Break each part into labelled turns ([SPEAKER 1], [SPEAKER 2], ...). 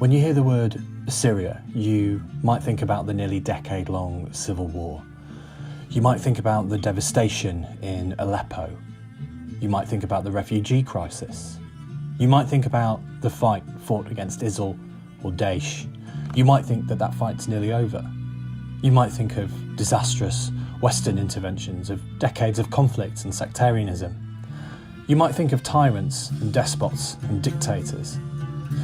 [SPEAKER 1] When you hear the word Syria, you might think about the nearly decade-long civil war. You might think about the devastation in Aleppo. You might think about the refugee crisis. You might think about the fight fought against ISIL or Daesh. You might think that that fight's nearly over. You might think of disastrous Western interventions, of decades of conflict and sectarianism. You might think of tyrants and despots and dictators.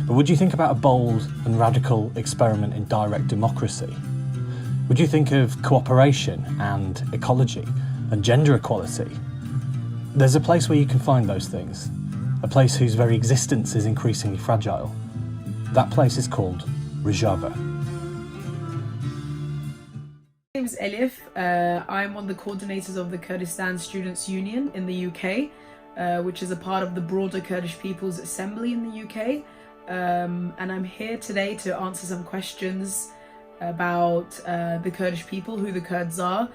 [SPEAKER 1] But would you think about a bold and radical experiment in direct democracy? Would you think of cooperation and ecology and gender equality? There's a place where you can find those things, a place whose very existence is increasingly fragile. That place is called Rojava.
[SPEAKER 2] My name is Elif. I'm one of the coordinators of the Kurdistan Students' Union in the UK, which is a part of the broader Kurdish People's Assembly in the UK. And I'm here today to answer some questions about the Kurdish people, who the Kurds are,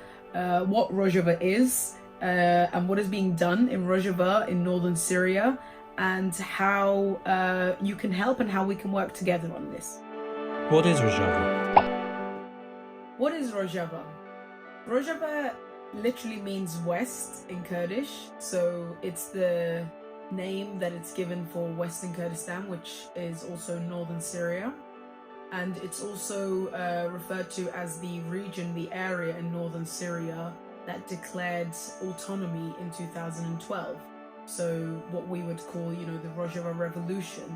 [SPEAKER 2] what Rojava is, and what is being done in Rojava in northern Syria, and how you can help and how we can work together on this.
[SPEAKER 1] What is Rojava?
[SPEAKER 2] What is Rojava? Rojava literally means west in Kurdish, so it's the name that it's given for Western Kurdistan, which is also northern Syria, and it's also referred to as the region, the area in northern Syria that declared autonomy in 2012. So what we would call, the Rojava Revolution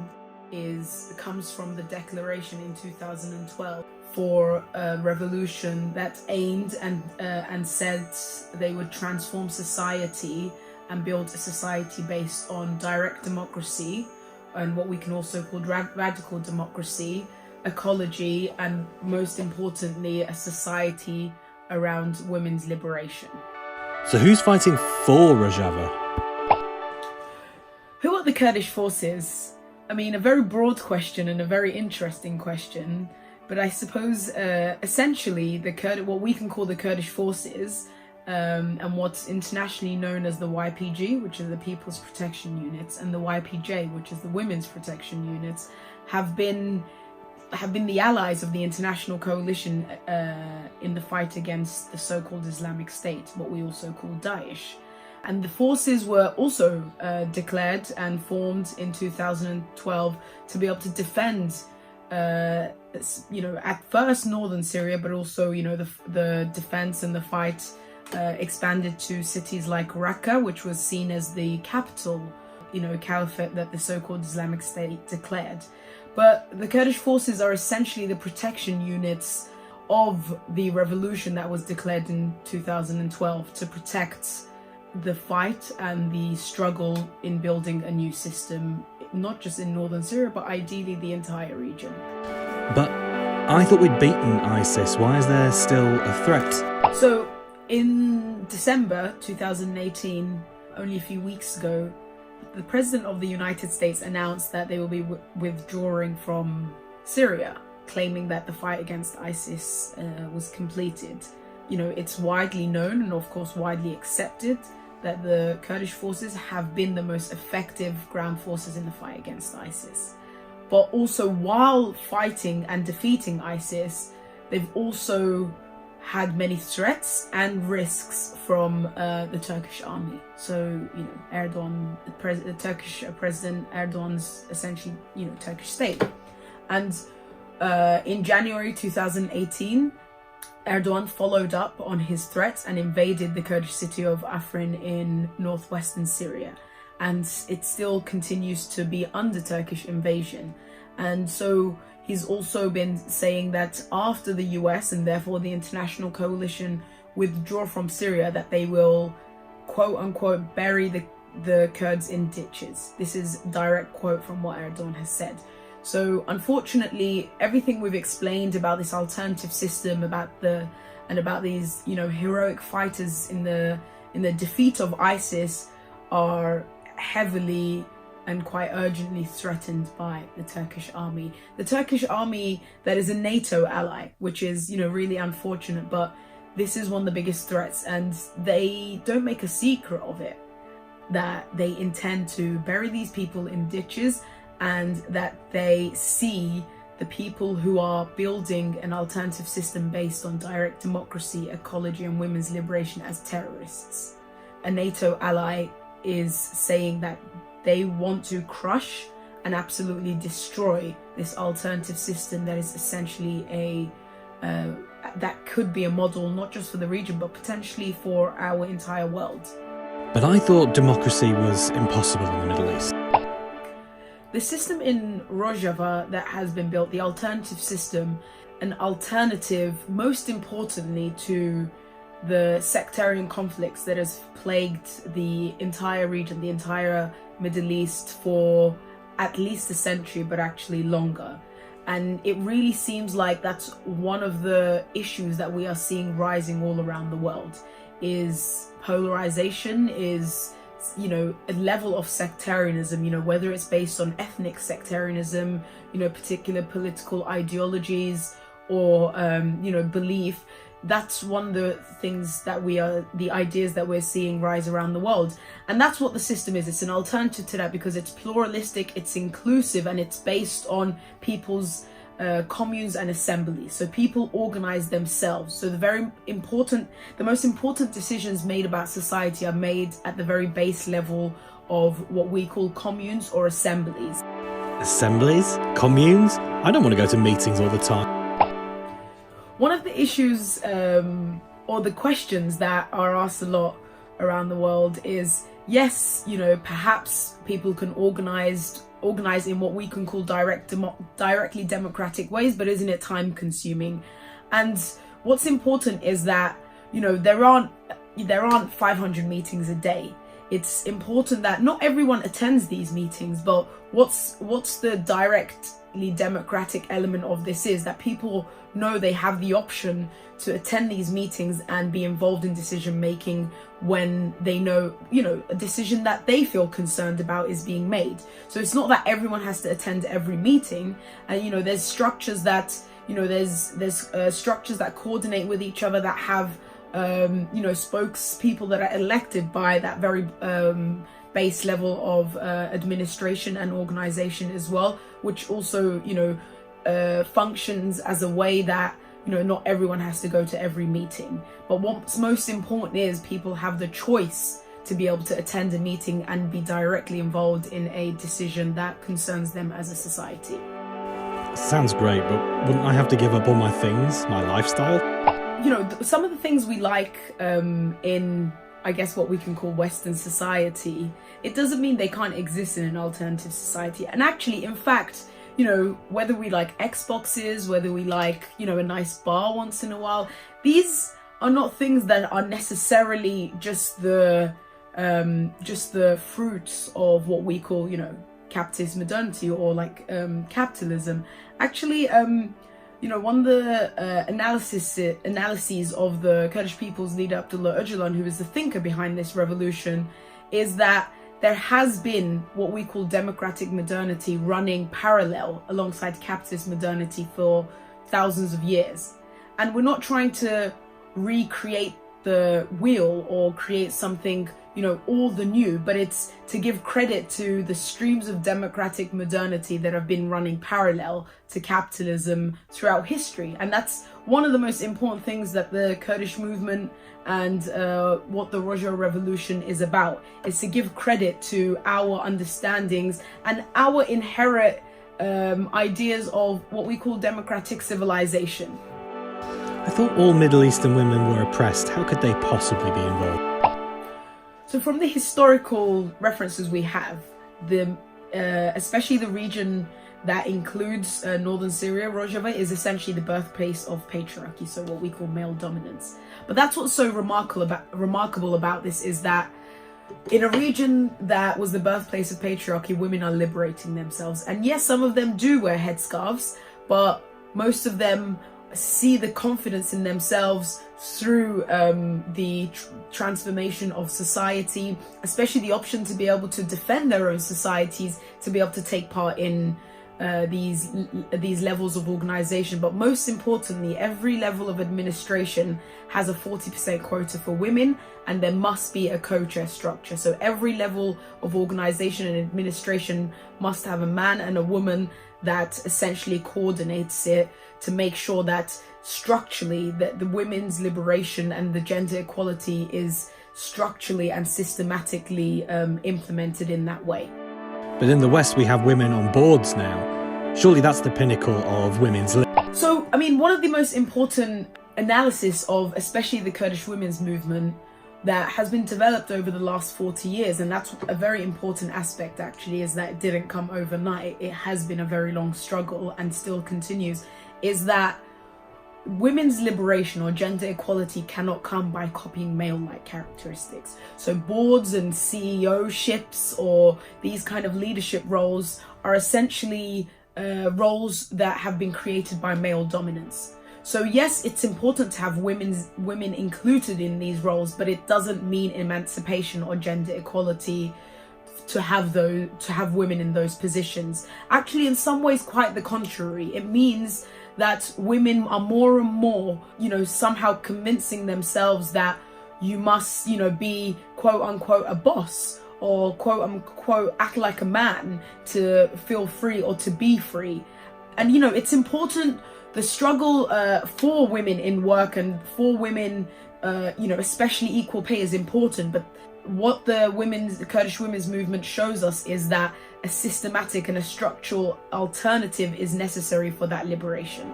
[SPEAKER 2] comes from the declaration in 2012 for a revolution that aimed and said they would transform society and build a society based on direct democracy and what we can also call radical democracy, ecology, and most importantly, a society around women's liberation.
[SPEAKER 1] So who's fighting for Rojava?
[SPEAKER 2] Who are the Kurdish forces? I mean, a very broad question and a very interesting question, but I suppose essentially what we can call the Kurdish forces and what's internationally known as the YPG, which are the People's Protection Units, and the YPJ, which is the Women's Protection Units, have been the allies of the international coalition in the fight against the so-called Islamic State, what we also call Daesh. And the forces were also declared and formed in 2012 to be able to defend, at first northern Syria, but also, the defense and the fight expanded to cities like Raqqa, which was seen as the capital, caliphate that the so-called Islamic State declared. But the Kurdish forces are essentially the protection units of the revolution that was declared in 2012 to protect the fight and the struggle in building a new system, not just in northern Syria, but ideally the entire region.
[SPEAKER 1] But I thought we'd beaten ISIS. Why is there still a threat?
[SPEAKER 2] So in December 2018, only a few weeks ago, the President of the United States announced that they will be withdrawing from Syria, claiming that the fight against ISIS was completed. It's widely known and of course widely accepted that the Kurdish forces have been the most effective ground forces in the fight against ISIS. But also while fighting and defeating ISIS, they've also had many threats and risks from the Turkish army. So, Erdogan, the Turkish President Erdogan's essentially, Turkish state. And in January 2018, Erdogan followed up on his threats and invaded the Kurdish city of Afrin in northwestern Syria. And it still continues to be under Turkish invasion. And so he's also been saying that after the US and therefore the international coalition withdraw from Syria, that they will, quote unquote, bury the Kurds in ditches. This is a direct quote from what Erdogan has said. So unfortunately, everything we've explained about this alternative system, about these, heroic fighters in the defeat of ISIS are heavily and quite urgently threatened by the Turkish army. The Turkish army that is a NATO ally, which is, really unfortunate, but this is one of the biggest threats, and they don't make a secret of it, that they intend to bury these people in ditches and that they see the people who are building an alternative system based on direct democracy, ecology, and women's liberation as terrorists. A NATO ally is saying that they want to crush and absolutely destroy this alternative system that is essentially that could be a model not just for the region but potentially for our entire world.
[SPEAKER 1] But I thought democracy was impossible in the Middle East.
[SPEAKER 2] The system in Rojava that has been built, the alternative system, an alternative, most importantly, to the sectarian conflicts that has plagued the entire region, the entire Middle East for at least a century, but actually longer. And it really seems like that's one of the issues that we are seeing rising all around the world, is polarization, is, you know, a level of sectarianism, you know, whether it's based on ethnic sectarianism, you know, particular political ideologies or, you know, belief. That's one of the things that the ideas that we're seeing rise around the world. And that's what the system is. It's an alternative to that because it's pluralistic, it's inclusive, and it's based on people's communes and assemblies. So people organize themselves. So the most important decisions made about society are made at the very base level of what we call communes or assemblies.
[SPEAKER 1] Assemblies? Communes? I don't want to go to meetings all the time.
[SPEAKER 2] One of the issues or the questions that are asked a lot around the world is, yes, you know, perhaps people can organize in what we can call directly democratic ways, but isn't it time consuming? And what's important is that, you know, there aren't 500 meetings a day. It's important that not everyone attends these meetings, but what's the directly democratic element of this is that people know they have the option to attend these meetings and be involved in decision making when they know, you know, a decision that they feel concerned about is being made. So it's not that everyone has to attend every meeting, and you know, there's structures that, you know, there's structures that coordinate with each other, that have you know, spokespeople that are elected by that very base level of administration and organization as well, which also, you know, functions as a way that, you know, not everyone has to go to every meeting. But what's most important is people have the choice to be able to attend a meeting and be directly involved in a decision that concerns them as a society.
[SPEAKER 1] Sounds great, but wouldn't I have to give up all my things, my lifestyle?
[SPEAKER 2] You know, some of the things we like in, I guess, what we can call Western society, it doesn't mean they can't exist in an alternative society. And actually, in fact, you know, whether we like Xboxes, whether we like, you know, a nice bar once in a while, these are not things that are necessarily just the fruits of what we call, you know, capitalist modernity or like capitalism. Actually, you know, one of the analyses of the Kurdish people's leader Abdullah Öcalan, who is the thinker behind this revolution, is that there has been what we call democratic modernity running parallel alongside capitalist modernity for thousands of years. And we're not trying to recreate the wheel or create something, you know, all the new, but it's to give credit to the streams of democratic modernity that have been running parallel to capitalism throughout history. And that's one of the most important things that the Kurdish movement and what the Rojava Revolution is about, is to give credit to our understandings and our inherent ideas of what we call democratic civilization.
[SPEAKER 1] I thought all Middle Eastern women were oppressed. How could they possibly be involved?
[SPEAKER 2] So from the historical references we have, especially the region that includes northern Syria, Rojava is essentially the birthplace of patriarchy, so what we call male dominance. But that's what's so remarkable about this, is that in a region that was the birthplace of patriarchy, women are liberating themselves. And yes, some of them do wear headscarves, but most of them see the confidence in themselves through the transformation of society, especially the option to be able to defend their own societies, to be able to take part in these levels of organization. But most importantly, every level of administration has a 40% quota for women, and there must be a co-chair structure. So every level of organization and administration must have a man and a woman that essentially coordinates it to make sure that structurally that the women's liberation and the gender equality is structurally and systematically implemented in that way.
[SPEAKER 1] But in the West, we have women on boards now. Surely that's the pinnacle of women's
[SPEAKER 2] So, I mean, one of the most important analysis of especially the Kurdish women's movement that has been developed over the last 40 years, and that's a very important aspect actually, is that it didn't come overnight. It has been a very long struggle and still continues, is that women's liberation or gender equality cannot come by copying male-like characteristics. So boards and CEO-ships or these kind of leadership roles are essentially roles that have been created by male dominance. So yes, it's important to have women included in these roles, but it doesn't mean emancipation or gender equality to have women in those positions. Actually, in some ways, quite the contrary. It means that women are more and more, somehow convincing themselves that you must, be quote unquote a boss or quote unquote act like a man to feel free or to be free. And, it's important. The struggle for women in work and for women, especially equal pay is important. But what the Kurdish women's movement shows us is that a systematic and a structural alternative is necessary for that liberation.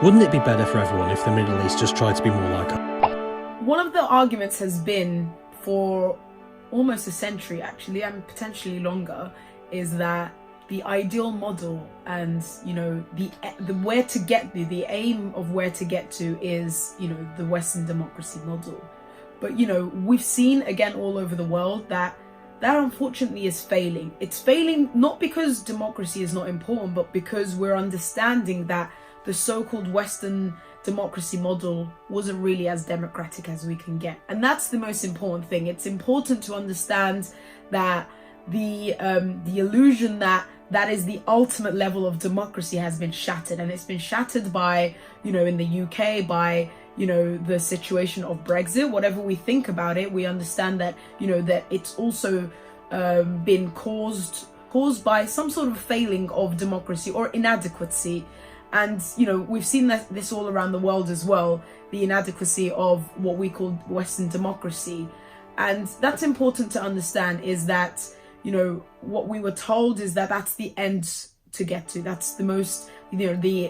[SPEAKER 1] Wouldn't it be better for everyone if the Middle East just tried to be more like us?
[SPEAKER 2] One of the arguments has been for almost a century, actually, and potentially longer, is that the ideal model and the aim of where to get to is the Western democracy model. But we've seen again all over the world that unfortunately is failing. It's failing not because democracy is not important, but because we're understanding that the so-called Western democracy model wasn't really as democratic as we can get. And that's the most important thing. It's important to understand that the illusion that is the ultimate level of democracy has been shattered, and it's been shattered by in the UK by the situation of Brexit. Whatever we think about it, we understand that that it's also been caused by some sort of failing of democracy or inadequacy. And we've seen this all around the world as well, the inadequacy of what we call Western democracy. And that's important to understand, is that what we were told is that that's the end to get to. That's the most the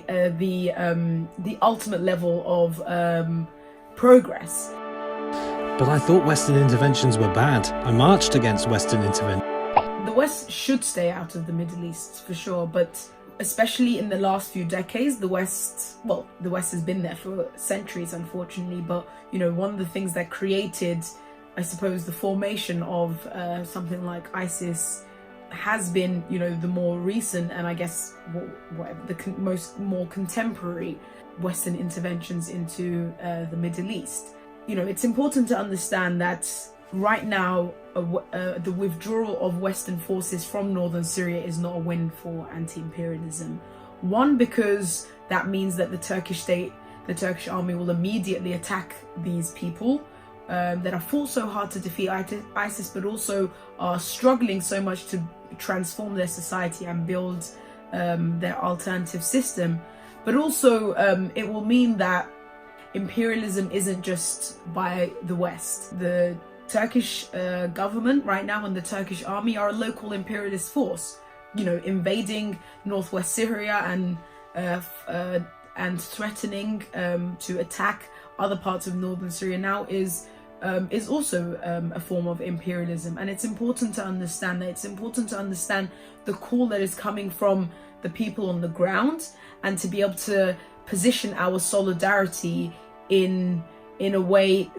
[SPEAKER 2] ultimate level of progress.
[SPEAKER 1] But I thought Western interventions were bad. I marched against Western intervention.
[SPEAKER 2] The West should stay out of the Middle East for sure, but especially in the last few decades, the West has been there for centuries, unfortunately. But one of the things that created, I suppose, the formation of something like ISIS has been, the more recent and I guess more contemporary Western interventions into the Middle East. It's important to understand that right now the withdrawal of Western forces from northern Syria is not a win for anti-imperialism. One, because that means that the Turkish army will immediately attack these people that have fought so hard to defeat ISIS, but also are struggling so much to transform their society and build their alternative system. But also it will mean that imperialism isn't just by the West. The Turkish government right now and the Turkish army are a local imperialist force. Invading northwest Syria and threatening to attack other parts of northern Syria now is also a form of imperialism. And it's important to understand that. It's important to understand the call that is coming from the people on the ground, and to be able to position our solidarity in a way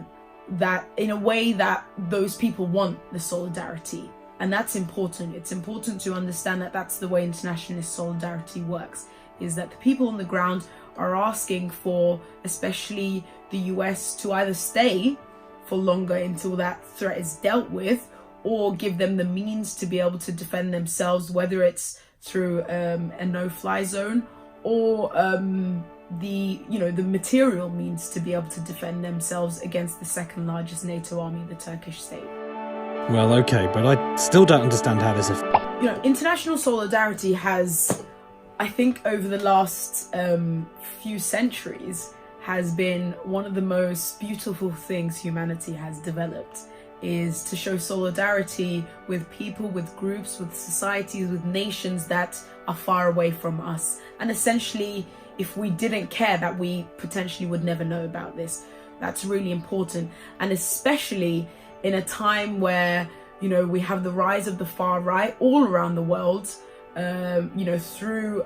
[SPEAKER 2] that those people want the solidarity. And that's important. It's important to understand that that's the way internationalist solidarity works, is that the people on the ground are asking for, especially the US, to either stay for longer until that threat is dealt with, or give them the means to be able to defend themselves, whether it's through a no-fly zone, or the material means to be able to defend themselves against the second largest NATO army, the Turkish state.
[SPEAKER 1] Well, okay, but I still don't understand how this
[SPEAKER 2] international solidarity has, I think, over the last few centuries, has been one of the most beautiful things humanity has developed, is to show solidarity with people, with groups, with societies, with nations that are far away from us. And essentially, if we didn't care, that we potentially would never know about this. That's really important. And especially in a time where, we have the rise of the far right all around the world, through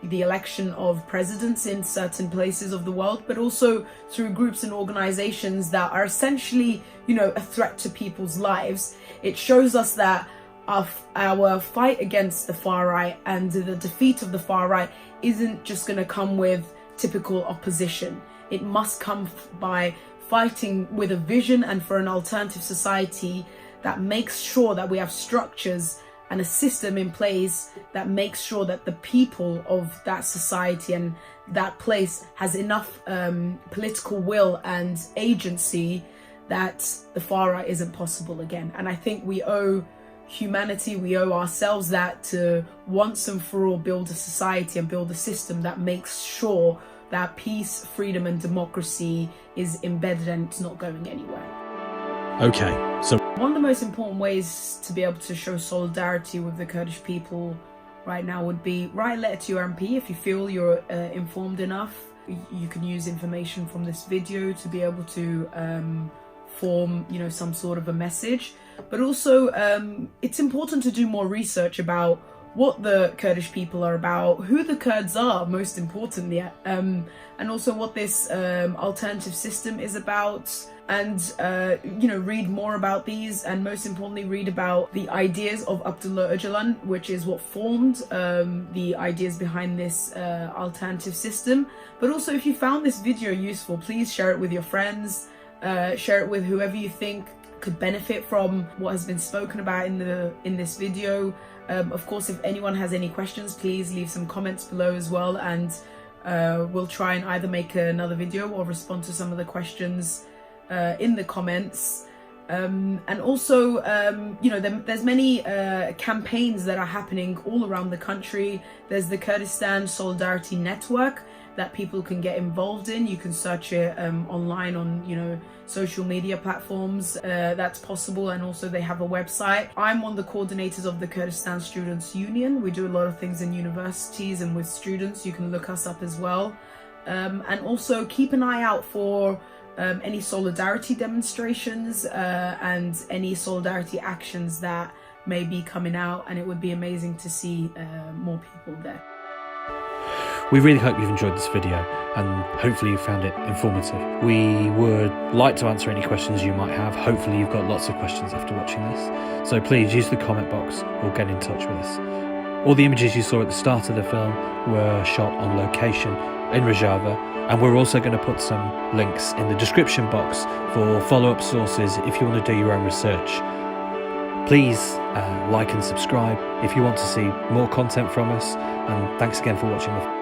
[SPEAKER 2] the election of presidents in certain places of the world, but also through groups and organizations that are essentially, a threat to people's lives. It shows us that our fight against the far right and the defeat of the far right isn't just going to come with typical opposition. It must come by fighting with a vision and for an alternative society that makes sure that we have structures and a system in place that makes sure that the people of that society and that place has enough political will and agency that the far right isn't possible again. And I think we owe humanity, we owe ourselves that, to once and for all build a society and build a system that makes sure that peace, freedom and democracy is embedded and it's not going anywhere.
[SPEAKER 1] Okay, so
[SPEAKER 2] one of the most important ways to be able to show solidarity with the Kurdish people right now would be write a letter to your MP if you feel you're informed enough. You can use information from this video to be able to form, some sort of a message. But also, it's important to do more research about what the Kurdish people are about, who the Kurds are, most importantly, and also what this alternative system is about. And, read more about these, and most importantly, read about the ideas of Abdullah Öcalan, which is what formed the ideas behind this alternative system. But also, if you found this video useful, please share it with your friends, share it with whoever you think could benefit from what has been spoken about in this video. Of course, if anyone has any questions, please leave some comments below as well, and we'll try and either make another video or respond to some of the questions in the comments. And also, there's many campaigns that are happening all around the country. There's the Kurdistan Solidarity Network that people can get involved in. You can search it online on, social media platforms. That's possible. And also they have a website. I'm one of the coordinators of the Kurdistan Students Union. We do a lot of things in universities and with students. You can look us up as well. And also keep an eye out for any solidarity demonstrations and any solidarity actions that may be coming out, and it would be amazing to see more people there.
[SPEAKER 1] We really hope you've enjoyed this video and hopefully you found it informative. We would like to answer any questions you might have. Hopefully you've got lots of questions after watching this. So please use the comment box or get in touch with us. All the images you saw at the start of the film were shot on location in Rojava, and we're also going to put some links in the description box for follow-up sources if you want to do your own research. Please like and subscribe if you want to see more content from us, and thanks again for watching the